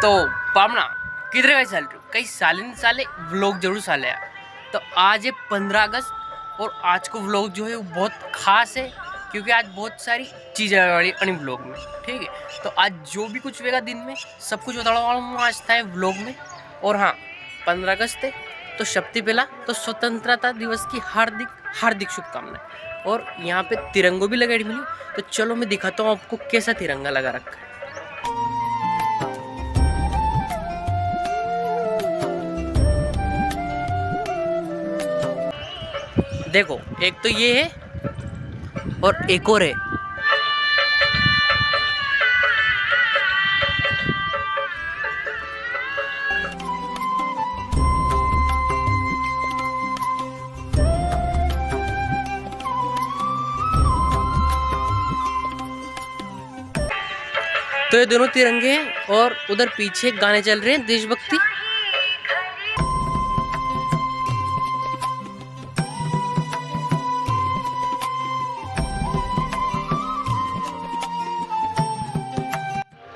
तो पामना किधर गए साल कई साले न साले व्लॉग जरूर साले यार। तो आज है 15 अगस्त और आज को व्लॉग जो है वो बहुत खास है क्योंकि आज बहुत सारी चीज़ें आने वाली अन्य व्लॉग में। ठीक है, तो आज जो भी कुछ हुएगा दिन में सब कुछ बताने वाला हूँ आज था व्लॉग में। और हाँ, 15 अगस्त है तो सबसे पहला तो स्वतंत्रता दिवस की हार्दिक हार्दिक शुभकामनाएं। और यहाँ पे तिरंगो भी लगाई मिली, तो चलो मैं दिखाता हूँ आपको कैसा तिरंगा लगा रखा है। देखो, एक तो ये है और एक और है। तो ये दोनों तिरंगे हैं और उधर पीछे गाने चल रहे हैं देशभक्ति।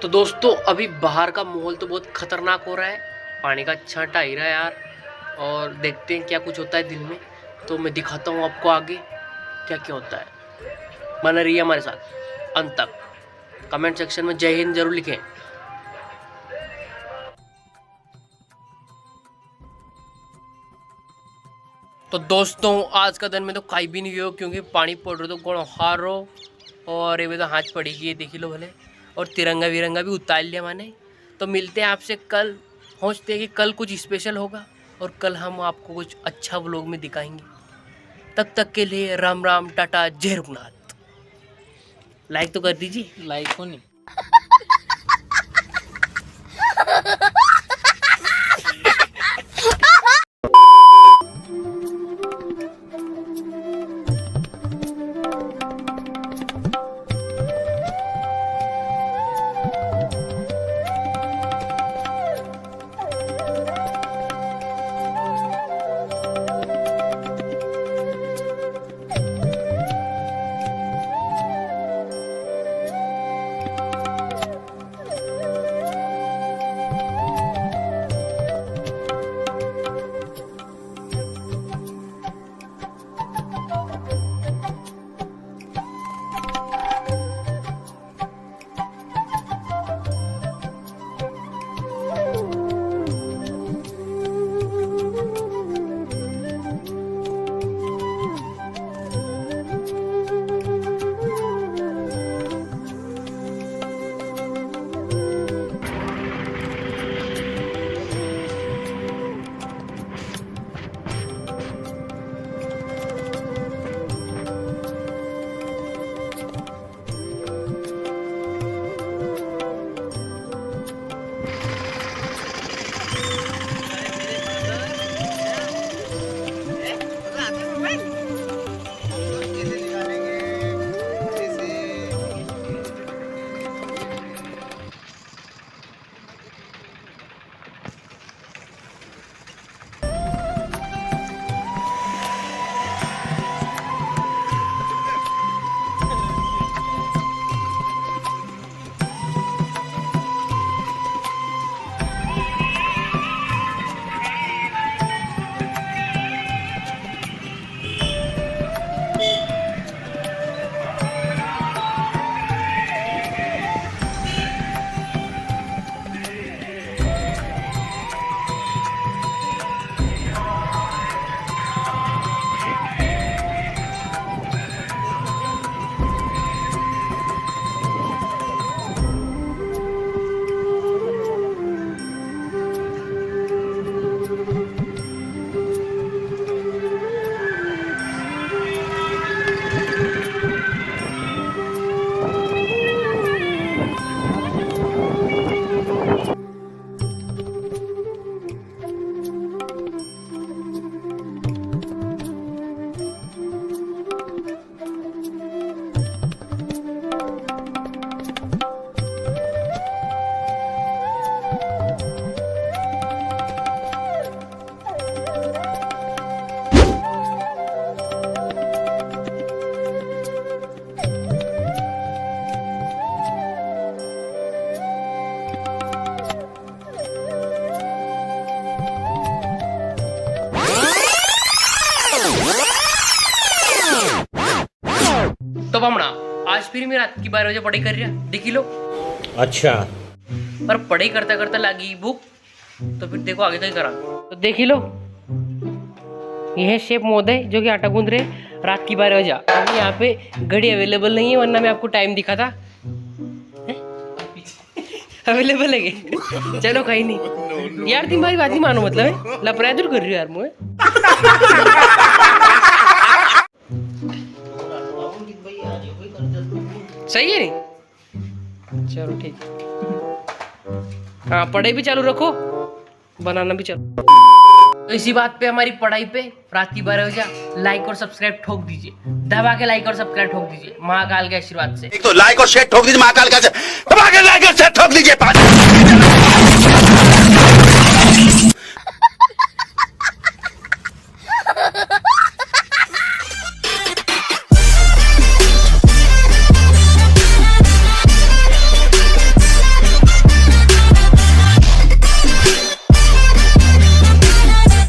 तो दोस्तों अभी बाहर का माहौल तो बहुत खतरनाक हो रहा है, पानी का छांटा ही रहा है यार। और देखते हैं क्या कुछ होता है दिन में, तो मैं दिखाता हूँ आपको आगे क्या क्या होता है। बना रहिए हमारे साथ अंत तक। कमेंट सेक्शन में जय हिंद जरूर लिखें। तो दोस्तों आज का दिन में तो खाई भी नहीं हो क्योंकि पानी पड़ रहा तो कौन हार रो और ये तो हाथ पड़ेगी, ये देख लो भले। और तिरंगा विरंगा भी उतार लिया मैंने। तो मिलते हैं आपसे कल, पहुँचते हैं कि कल कुछ स्पेशल होगा और कल हम आपको कुछ अच्छा व्लॉग में दिखाएंगे। तब तक के लिए राम राम, टाटा, जय रघुनाथ। लाइक तो कर दीजिए। लाइक हो नहीं। फिर मैं रात की 12 बजे पढ़ाई कर रहा, देखी लो। अच्छा। पर पढ़ाई करता करता लगी भूख, तो फिर देखो आगे क्या करा। तो देखी लो, यह है शेफ महोदय जो कि आटा गूंद रहे रात की 12 बजे। अभी यहाँ पे घड़ी अवेलेबल नहीं है, वरना मैं आपको टाइम दिखा था। अवेलेबल है क्या? चलो कहीं नहीं यार, तुम्हारी बात नहीं मानो, मतलब लपराय दूर कर रही हो यार मुझे। सही है नहीं? चलो ठीक है। हाँ, पढ़ाई भी चालू रखो, बनाना भी चालू। तो इसी बात पे, हमारी पढ़ाई पे रात की 12 बजे लाइक और सब्सक्राइब ठोक दीजिए, दबा के लाइक और सब्सक्राइब ठोक दीजिए महाकाल के आशीर्वाद से। एक तो लाइक और शेयर ठोक दीजिए, महाकाल का दबा के लाइक और शेयर ठोक दीजिए।